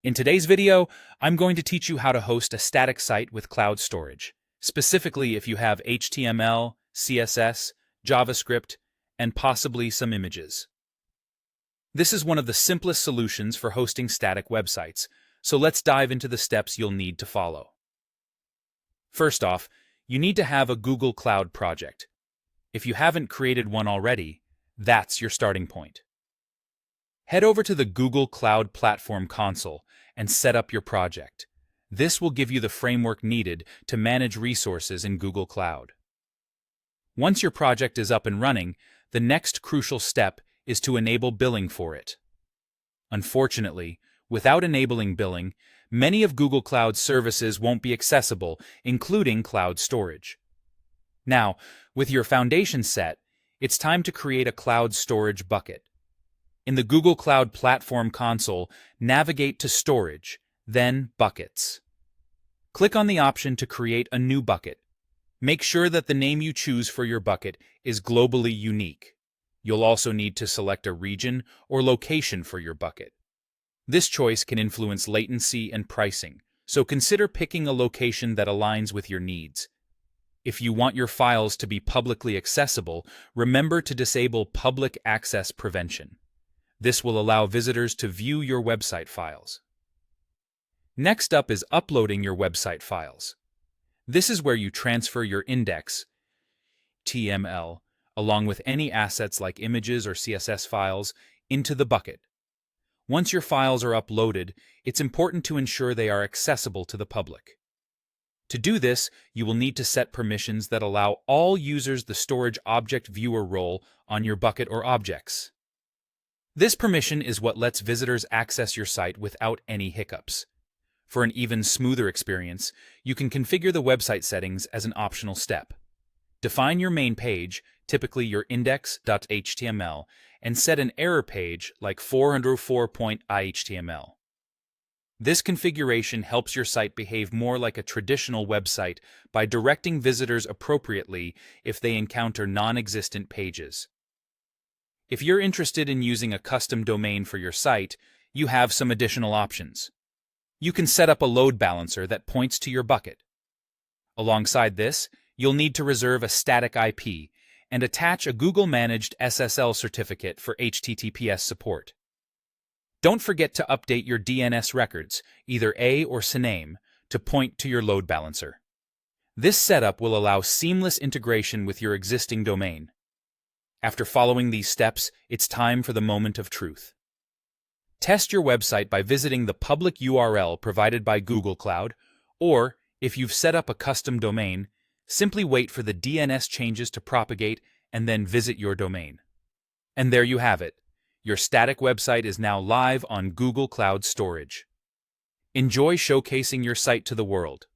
In today's video, I'm going to teach you how to host a static site with cloud storage, specifically if you have HTML, CSS, JavaScript, and possibly some images. This is one of the simplest solutions for hosting static websites, so let's dive into the steps you'll need to follow. First off, you need to have a Google Cloud project. If you haven't created one already, that's your starting point. Head over to the Google Cloud Platform console and set up your project. This will give you the framework needed to manage resources in Google Cloud. Once your project is up and running, the next crucial step is to enable billing for it. Unfortunately, without enabling billing, many of Google Cloud's services won't be accessible, including cloud storage. Now, with your foundation set, it's time to create a cloud storage bucket. In the Google Cloud Platform console, navigate to Storage, then Buckets. Click on the option to create a new bucket. Make sure that the name you choose for your bucket is globally unique. You'll also need to select a region or location for your bucket. This choice can influence latency and pricing, so consider picking a location that aligns with your needs. If you want your files to be publicly accessible, remember to disable Public Access Prevention. This will allow visitors to view your website files. Next up is uploading your website files. This is where you transfer your index, HTML, along with any assets like images or CSS files, into the bucket. Once your files are uploaded, it's important to ensure they are accessible to the public. To do this, you will need to set permissions that allow all users the storage object viewer role on your bucket or objects. This permission is what lets visitors access your site without any hiccups. For an even smoother experience, you can configure the website settings as an optional step. Define your main page, typically your index.html, and set an error page like 404.html. This configuration helps your site behave more like a traditional website by directing visitors appropriately if they encounter non-existent pages. If you're interested in using a custom domain for your site, you have some additional options. You can set up a load balancer that points to your bucket. Alongside this, you'll need to reserve a static IP and attach a Google-managed SSL certificate for HTTPS support. Don't forget to update your DNS records, either A or CNAME, to point to your load balancer. This setup will allow seamless integration with your existing domain. After following these steps, it's time for the moment of truth. Test your website by visiting the public URL provided by Google Cloud, or, if you've set up a custom domain, simply wait for the DNS changes to propagate and then visit your domain. And there you have it. Your static website is now live on Google Cloud Storage. Enjoy showcasing your site to the world.